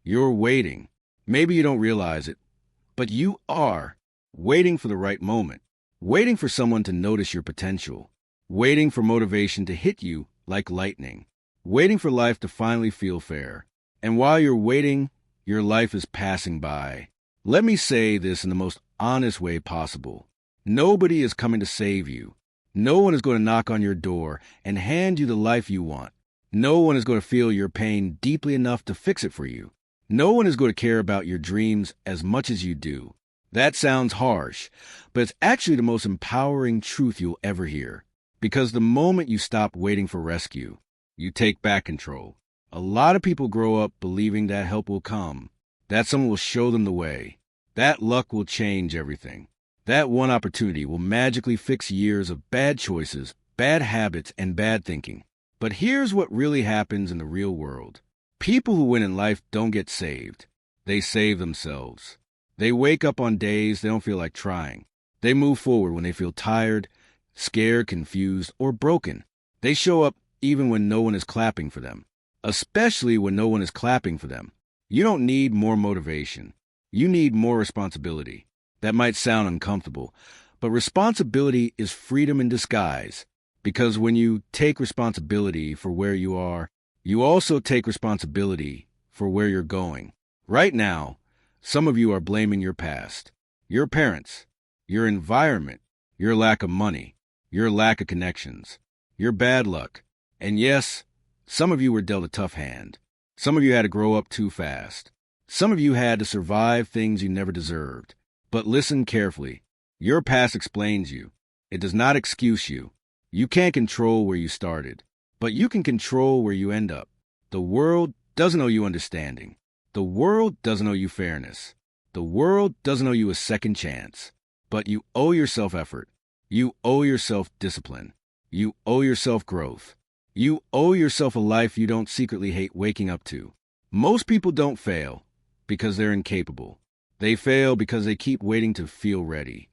You're waiting. Maybe you don't realize it, but you are waiting for the right moment, waiting for someone to notice your potential, waiting for motivation to hit you like lightning, waiting for life to finally feel fair. And while you're waiting, your life is passing by. Let me say this in the most honest way possible. Nobody is coming to save you. No one is going to knock on your door and hand you the life you want. No one is going to feel your pain deeply enough to fix it for you. No one is going to care about your dreams as much as you do. That sounds harsh, but it's actually the most empowering truth you'll ever hear. Because the moment you stop waiting for rescue, you take back control. A lot of people grow up believing that help will come, that someone will show them the way, that luck will change everything, that one opportunity will magically fix years of bad choices, bad habits, and bad thinking. But here's what really happens in the real world. People who win in life don't get saved. They save themselves. They wake up on days they don't feel like trying. They move forward when they feel tired, scared, confused, or broken. They show up even when no one is clapping for them, especially when no one is clapping for them. You don't need more motivation. You need more responsibility. That might sound uncomfortable, but responsibility is freedom in disguise. Because when you take responsibility for where you are, you also take responsibility for where you're going. Right now, some of you are blaming your past, your parents, your environment, your lack of money, your lack of connections, your bad luck. And yes, some of you were dealt a tough hand. Some of you had to grow up too fast. Some of you had to survive things you never deserved. But listen carefully. Your past explains you. It does not excuse you. You can't control where you started, but you can control where you end up. The world doesn't owe you understanding. The world doesn't owe you fairness. The world doesn't owe you a second chance. But you owe yourself effort. You owe yourself discipline. You owe yourself growth. You owe yourself a life you don't secretly hate waking up to. Most people don't fail because they're incapable. They fail because they keep waiting to feel ready.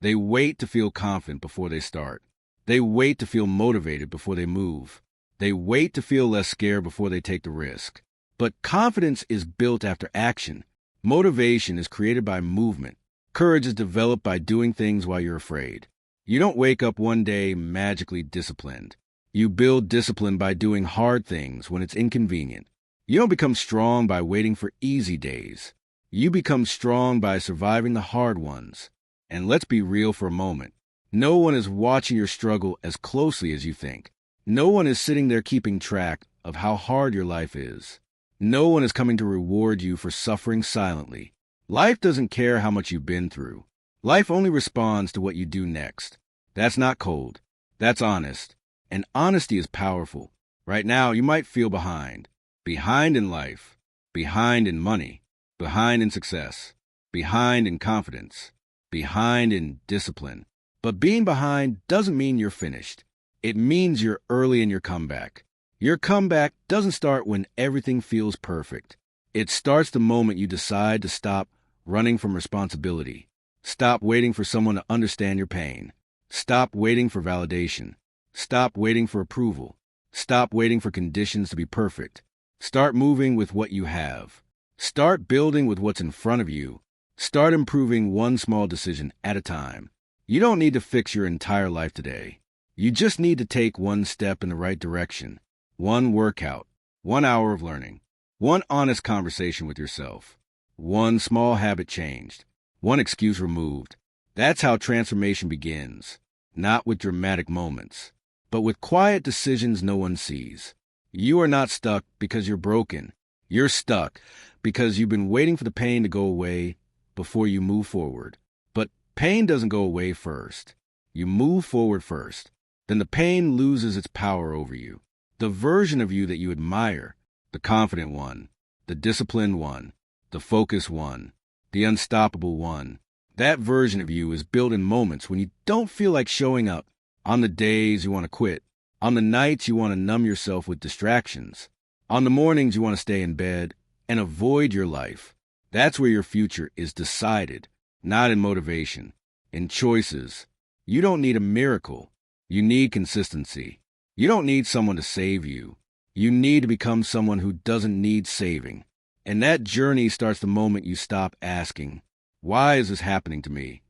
They wait to feel confident before they start. They wait to feel motivated before they move. They wait to feel less scared before they take the risk. But confidence is built after action. Motivation is created by movement. Courage is developed by doing things while you're afraid. You don't wake up one day magically disciplined. You build discipline by doing hard things when it's inconvenient. You don't become strong by waiting for easy days. You become strong by surviving the hard ones. And let's be real for a moment. No one is watching your struggle as closely as you think. No one is sitting there keeping track of how hard your life is. No one is coming to reward you for suffering silently. Life doesn't care how much you've been through. Life only responds to what you do next. That's not cold. That's honest. And honesty is powerful. Right now, you might feel behind. Behind in life. Behind in money. Behind in success. Behind in confidence. Behind in discipline. But being behind doesn't mean you're finished. It means you're early in your comeback. Your comeback doesn't start when everything feels perfect. It starts the moment you decide to stop running from responsibility. Stop waiting for someone to understand your pain. Stop waiting for validation. Stop waiting for approval. Stop waiting for conditions to be perfect. Start moving with what you have. Start building with what's in front of you. Start improving one small decision at a time. You don't need to fix your entire life today. You just need to take one step in the right direction. One workout, 1 hour of learning, one honest conversation with yourself, one small habit changed, one excuse removed. That's how transformation begins. Not with dramatic moments, but with quiet decisions no one sees. You are not stuck because you're broken. You're stuck because you've been waiting for the pain to go away before you move forward. But pain doesn't go away first. You move forward first. Then the pain loses its power over you. The version of you that you admire, the confident one, the disciplined one, the focused one, the unstoppable one, that version of you is built in moments when you don't feel like showing up, on the days you want to quit, on the nights you want to numb yourself with distractions, on the mornings you want to stay in bed and avoid your life. That's where your future is decided, not in motivation, in choices. You don't need a miracle. You need consistency. You don't need someone to save you. You need to become someone who doesn't need saving. And that journey starts the moment you stop asking, why is this happening to me?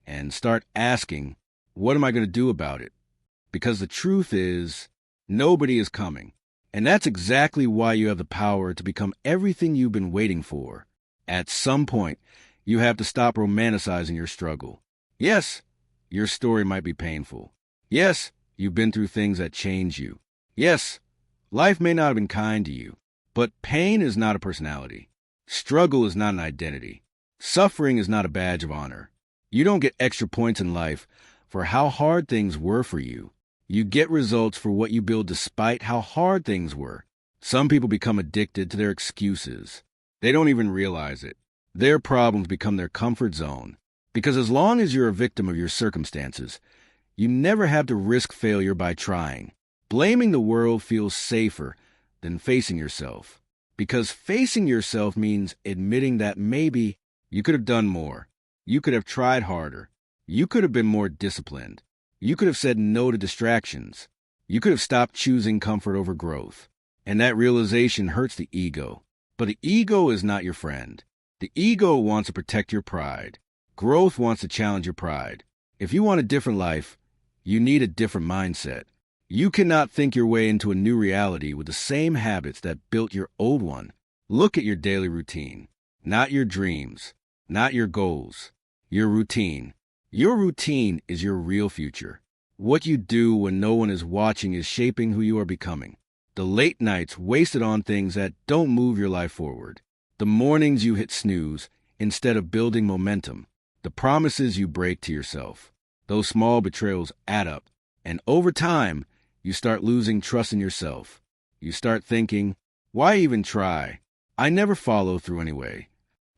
And start asking, what am I going to do about it? Because the truth is, nobody is coming. And that's exactly why you have the power to become everything you've been waiting for. At some point, you have to stop romanticizing your struggle. Yes, your story might be painful. Yes, you've been through things that change you. Yes, life may not have been kind to you. But pain is not a personality. Struggle is not an identity. Suffering is not a badge of honor. You don't get extra points in life for how hard things were for you. You get results for what you build despite how hard things were. Some people become addicted to their excuses. They don't even realize it. Their problems become their comfort zone. Because as long as you're a victim of your circumstances, you never have to risk failure by trying. Blaming the world feels safer than facing yourself. Because facing yourself means admitting that maybe you could have done more. You could have tried harder. You could have been more disciplined. You could have said no to distractions. You could have stopped choosing comfort over growth. And that realization hurts the ego. But the ego is not your friend. The ego wants to protect your pride. Growth wants to challenge your pride. If you want a different life, you need a different mindset. You cannot think your way into a new reality with the same habits that built your old one. Look at your daily routine, not your dreams, not your goals, your routine. Your routine is your real future. What you do when no one is watching is shaping who you are becoming. The late nights wasted on things that don't move your life forward. The mornings you hit snooze instead of building momentum. The promises you break to yourself. Those small betrayals add up. And over time, you start losing trust in yourself. You start thinking, why even try? I never follow through anyway.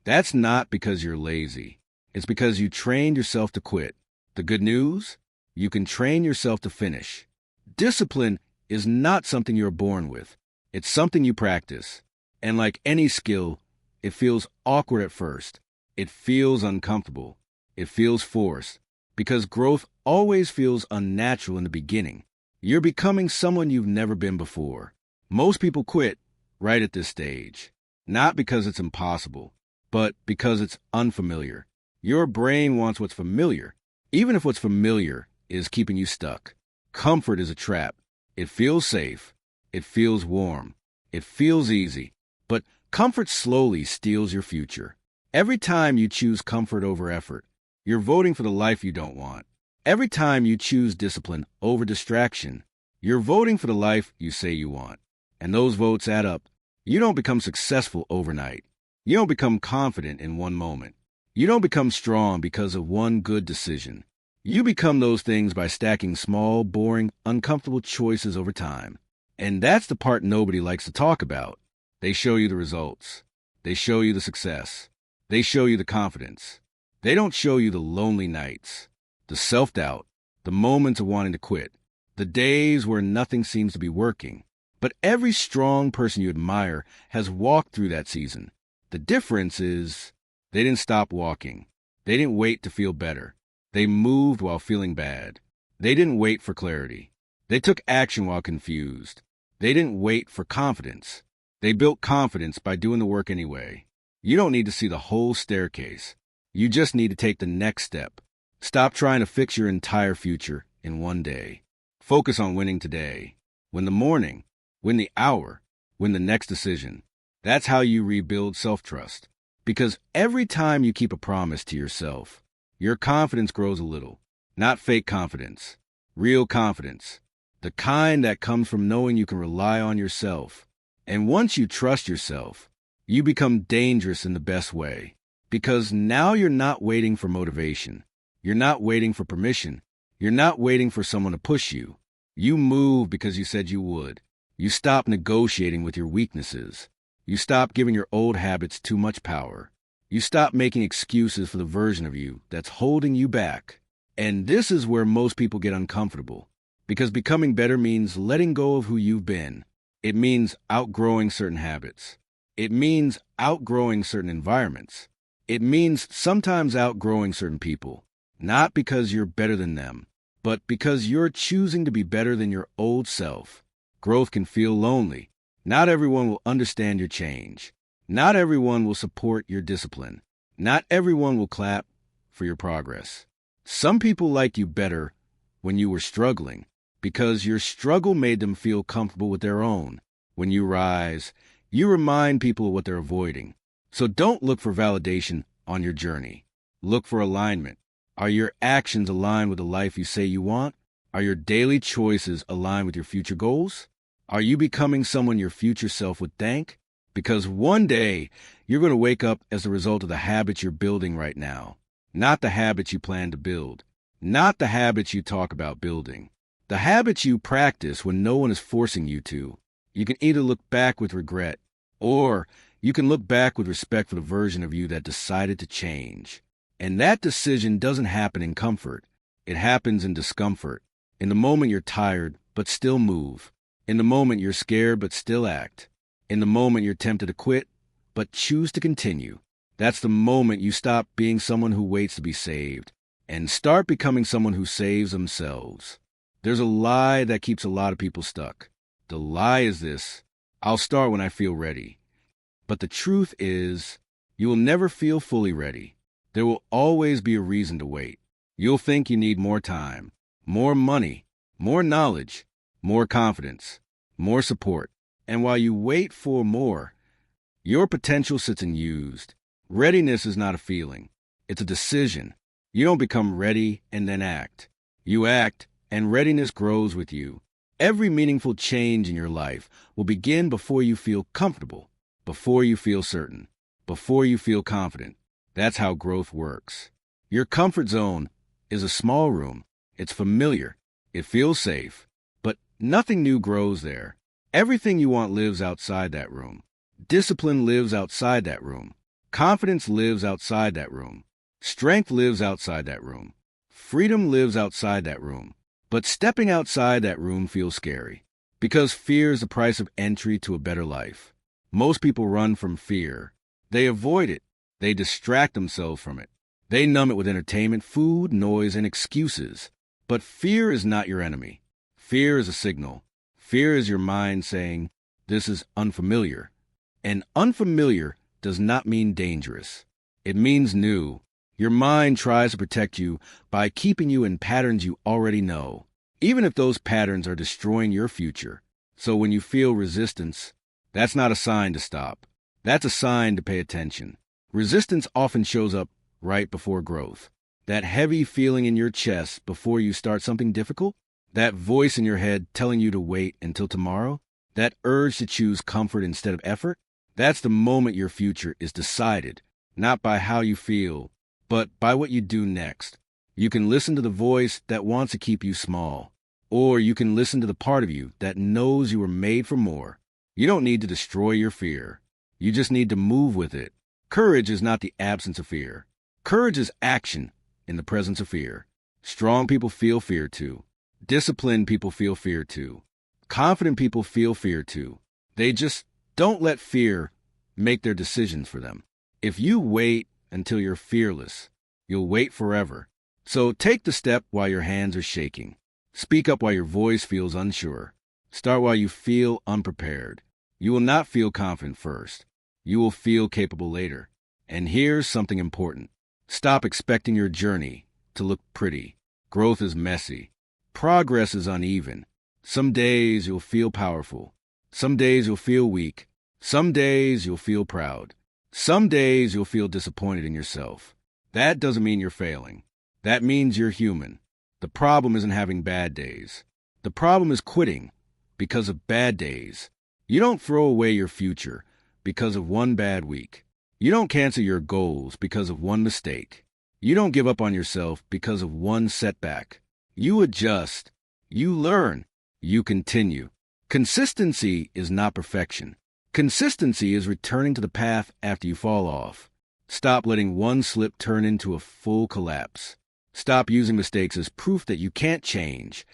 That's not because you're lazy. It's because you trained yourself to quit. The good news? You can train yourself to finish. Discipline is not something you're born with. It's something you practice. And like any skill, it feels awkward at first. It feels uncomfortable. It feels forced. Because growth always feels unnatural in the beginning. You're becoming someone you've never been before. Most people quit right at this stage. Not because it's impossible, but because it's unfamiliar. Your brain wants what's familiar, even if what's familiar is keeping you stuck. Comfort is a trap. It feels safe. It feels warm. It feels easy. But comfort slowly steals your future. Every time you choose comfort over effort, you're voting for the life you don't want. Every time you choose discipline over distraction, you're voting for the life you say you want. And those votes add up. You don't become successful overnight. You don't become confident in one moment. You don't become strong because of one good decision. You become those things by stacking small, boring, uncomfortable choices over time. And that's the part nobody likes to talk about. They show you the results. They show you the success. They show you the confidence. They don't show you the lonely nights, the self-doubt, the moments of wanting to quit, the days where nothing seems to be working. But every strong person you admire has walked through that season. The difference is they didn't stop walking. They didn't wait to feel better. They moved while feeling bad. They didn't wait for clarity. They took action while confused. They didn't wait for confidence. They built confidence by doing the work anyway. You don't need to see the whole staircase. You just need to take the next step. Stop trying to fix your entire future in one day. Focus on winning today. Win the morning. Win the hour. Win the next decision. That's how you rebuild self-trust. Because every time you keep a promise to yourself, your confidence grows a little. Not fake confidence. Real confidence. The kind that comes from knowing you can rely on yourself. And once you trust yourself, you become dangerous in the best way. Because now you're not waiting for motivation. You're not waiting for permission. You're not waiting for someone to push you. You move because you said you would. You stop negotiating with your weaknesses. You stop giving your old habits too much power. You stop making excuses for the version of you that's holding you back. And this is where most people get uncomfortable. Because becoming better means letting go of who you've been. It means outgrowing certain habits. It means outgrowing certain environments. It means sometimes outgrowing certain people. Not because you're better than them, but because you're choosing to be better than your old self. Growth can feel lonely. Not everyone will understand your change. Not everyone will support your discipline. Not everyone will clap for your progress. Some people liked you better when you were struggling because your struggle made them feel comfortable with their own. When you rise, you remind people of what they're avoiding. So don't look for validation on your journey. Look for alignment. Are your actions aligned with the life you say you want? Are your daily choices aligned with your future goals? Are you becoming someone your future self would thank? Because one day, you're going to wake up as a result of the habits you're building right now, not the habits you plan to build, not the habits you talk about building, the habits you practice when no one is forcing you to. You can either look back with regret, or you can look back with respect for the version of you that decided to change. And that decision doesn't happen in comfort. It happens in discomfort. In the moment you're tired, but still move. In the moment you're scared, but still act. In the moment you're tempted to quit, but choose to continue. That's the moment you stop being someone who waits to be saved and start becoming someone who saves themselves. There's a lie that keeps a lot of people stuck. The lie is this: I'll start when I feel ready. But the truth is, you will never feel fully ready. There will always be a reason to wait. You'll think you need more time, more money, more knowledge, more confidence, more support. And while you wait for more, your potential sits unused. Readiness is not a feeling. It's a decision. You don't become ready and then act. You act, and readiness grows with you. Every meaningful change in your life will begin before you feel comfortable, before you feel certain, before you feel confident. That's how growth works. Your comfort zone is a small room. It's familiar. It feels safe. But nothing new grows there. Everything you want lives outside that room. Discipline lives outside that room. Confidence lives outside that room. Strength lives outside that room. Freedom lives outside that room. But stepping outside that room feels scary, because fear is the price of entry to a better life. Most people run from fear. They avoid it. They distract themselves from it. They numb it with entertainment, food, noise, and excuses. But fear is not your enemy. Fear is a signal. Fear is your mind saying, this is unfamiliar. And unfamiliar does not mean dangerous. It means new. Your mind tries to protect you by keeping you in patterns you already know, even if those patterns are destroying your future. So when you feel resistance, that's not a sign to stop. That's a sign to pay attention. Resistance often shows up right before growth. That heavy feeling in your chest before you start something difficult, that voice in your head telling you to wait until tomorrow, that urge to choose comfort instead of effort, that's the moment your future is decided, not by how you feel, but by what you do next. You can listen to the voice that wants to keep you small, or you can listen to the part of you that knows you were made for more. You don't need to destroy your fear. You just need to move with it. Courage is not the absence of fear. Courage is action in the presence of fear. Strong people feel fear too. Disciplined people feel fear too. Confident people feel fear too. They just don't let fear make their decisions for them. If you wait until you're fearless, you'll wait forever. So take the step while your hands are shaking. Speak up while your voice feels unsure. Start while you feel unprepared. You will not feel confident first. You will feel capable later. And here's something important. Stop expecting your journey to look pretty. Growth is messy. Progress is uneven. Some days you'll feel powerful. Some days you'll feel weak. Some days you'll feel proud. Some days you'll feel disappointed in yourself. That doesn't mean you're failing. That means you're human. The problem isn't having bad days. The problem is quitting because of bad days. You don't throw away your future because of one bad week. You don't cancel your goals because of one mistake. You don't give up on yourself because of one setback. You adjust. You learn. You continue. Consistency is not perfection. Consistency is returning to the path after you fall off. Stop letting one slip turn into a full collapse. Stop using mistakes as proof that you can't change.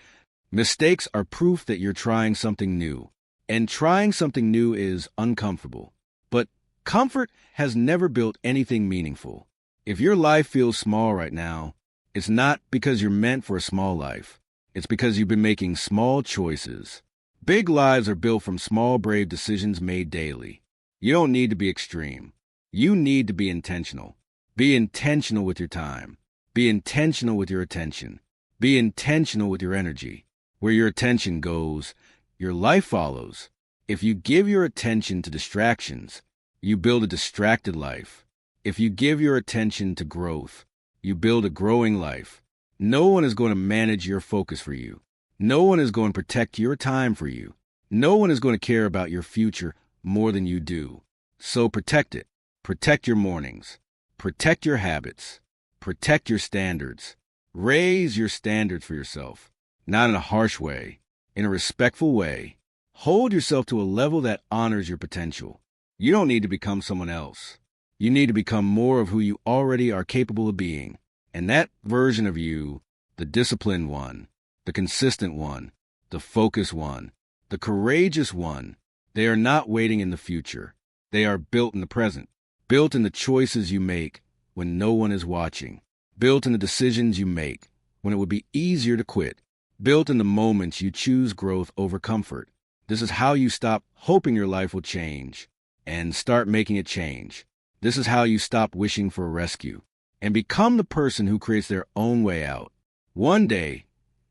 Mistakes are proof that you're trying something new. And trying something new is uncomfortable. But comfort has never built anything meaningful. If your life feels small right now, it's not because you're meant for a small life. It's because you've been making small choices. Big lives are built from small, brave decisions made daily. You don't need to be extreme. You need to be intentional. Be intentional with your time. Be intentional with your attention. Be intentional with your energy. Where your attention goes, your life follows. If you give your attention to distractions, you build a distracted life. If you give your attention to growth, you build a growing life. No one is going to manage your focus for you. No one is going to protect your time for you. No one is going to care about your future more than you do. So protect it. Protect your mornings. Protect your habits. Protect your standards. Raise your standards for yourself, not in a harsh way, in a respectful way. Hold yourself to a level that honors your potential. You don't need to become someone else. You need to become more of who you already are capable of being. And that version of you, the disciplined one, the consistent one, the focused one, the courageous one, they are not waiting in the future. They are built in the present, built in the choices you make when no one is watching, built in the decisions you make when it would be easier to quit, built in the moments you choose growth over comfort. This is how you stop hoping your life will change and start making it change. This is how you stop wishing for a rescue and become the person who creates their own way out. One day,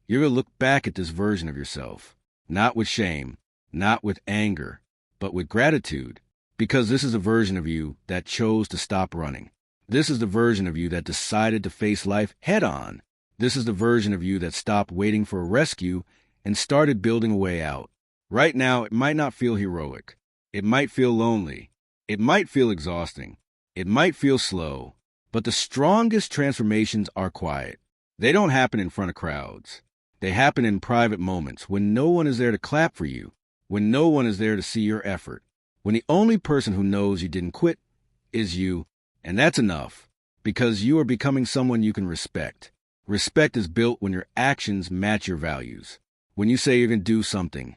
you're going to look back at this version of yourself, not with shame, not with anger, but with gratitude, because this is a version of you that chose to stop running. This is the version of you that decided to face life head on. This is the version of you that stopped waiting for a rescue and started building a way out. Right now, it might not feel heroic. It might feel lonely. It might feel exhausting. It might feel slow. But the strongest transformations are quiet. They don't happen in front of crowds. They happen in private moments when no one is there to clap for you, when no one is there to see your effort, when the only person who knows you didn't quit is you. And that's enough, because you are becoming someone you can respect. Respect is built when your actions match your values. When you say you're going to do something,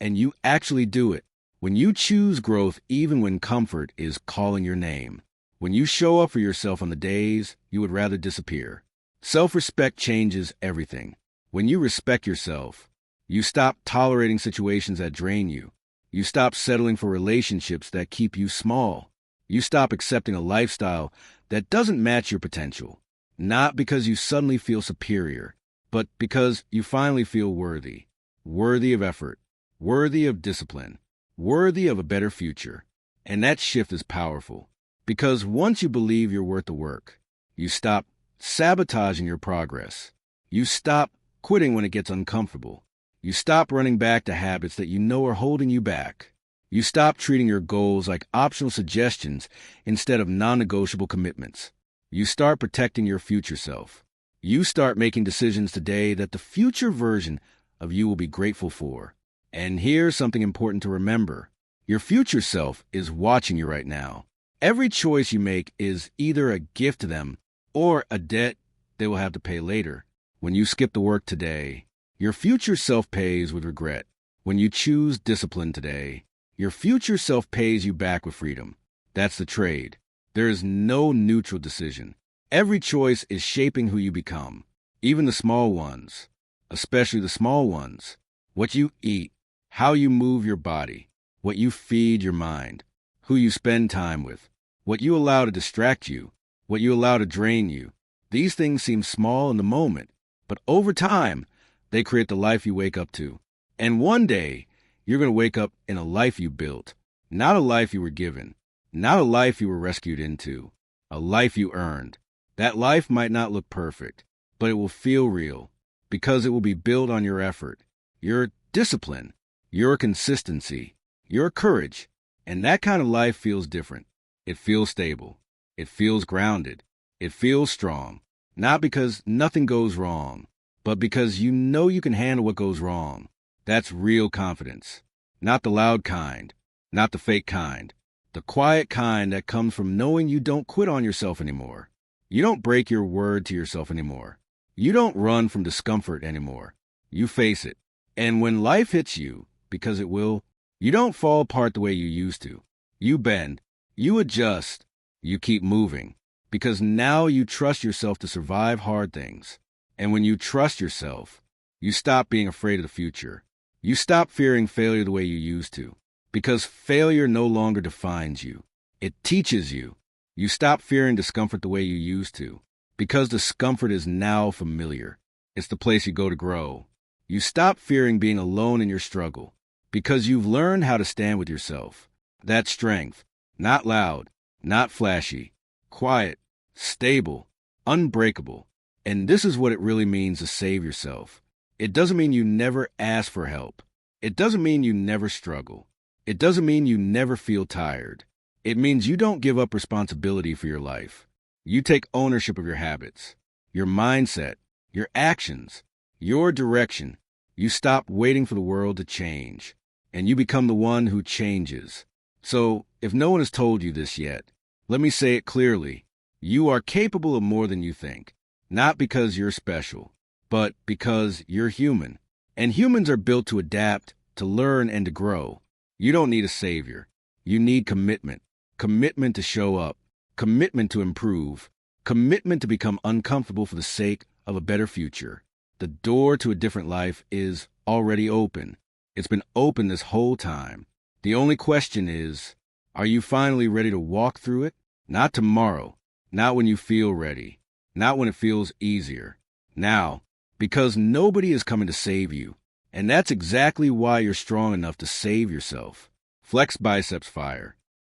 and you actually do it. When you choose growth even when comfort is calling your name. When you show up for yourself on the days you would rather disappear. Self-respect changes everything. When you respect yourself, you stop tolerating situations that drain you. You stop settling for relationships that keep you small. You stop accepting a lifestyle that doesn't match your potential. Not because you suddenly feel superior, but because you finally feel worthy. Worthy of effort. Worthy of discipline. Worthy of a better future. And that shift is powerful. Because once you believe you're worth the work, you stop sabotaging your progress. You stop quitting when it gets uncomfortable. You stop running back to habits that you know are holding you back. You stop treating your goals like optional suggestions instead of non-negotiable commitments. You start protecting your future self. You start making decisions today that the future version of you will be grateful for. And here's something important to remember. Your future self is watching you right now. Every choice you make is either a gift to them or a debt they will have to pay later. When you skip the work today, your future self pays with regret. When you choose discipline today, your future self pays you back with freedom. That's the trade. There is no neutral decision. Every choice is shaping who you become, even the small ones, especially the small ones. What you eat, how you move your body, what you feed your mind, who you spend time with, what you allow to distract you, what you allow to drain you. These things seem small in the moment, but over time, they create the life you wake up to. And one day, you're going to wake up in a life you built, not a life you were given, not a life you were rescued into, a life you earned. That life might not look perfect, but it will feel real because it will be built on your effort, your discipline, your consistency, your courage. And that kind of life feels different. It feels stable. It feels grounded. It feels strong. Not because nothing goes wrong, but because you know you can handle what goes wrong. That's real confidence. Not the loud kind, not the fake kind. The quiet kind that comes from knowing you don't quit on yourself anymore. You don't break your word to yourself anymore. You don't run from discomfort anymore. You face it. And when life hits you, because it will, you don't fall apart the way you used to. You bend. You adjust. You keep moving. Because now you trust yourself to survive hard things. And when you trust yourself, you stop being afraid of the future. You stop fearing failure the way you used to. Because failure no longer defines you. It teaches you. You stop fearing discomfort the way you used to. Because discomfort is now familiar. It's the place you go to grow. You stop fearing being alone in your struggle. Because you've learned how to stand with yourself. That's strength. Not loud, not flashy. Quiet, stable, unbreakable. And this is what it really means to save yourself. It doesn't mean you never ask for help. It doesn't mean you never struggle. It doesn't mean you never feel tired. It means you don't give up responsibility for your life. You take ownership of your habits, your mindset, your actions, your direction. You stop waiting for the world to change, and you become the one who changes. So, if no one has told you this yet, let me say it clearly. You are capable of more than you think, not because you're special, but because you're human. And humans are built to adapt, to learn, and to grow. You don't need a savior. You need commitment. Commitment to show up. Commitment to improve. Commitment to become uncomfortable for the sake of a better future. The door to a different life is already open. It's been open this whole time. The only question is, are you finally ready to walk through it? Not tomorrow. Not when you feel ready. Not when it feels easier. Now, because nobody is coming to save you. And that's exactly why you're strong enough to save yourself. Flex biceps fire.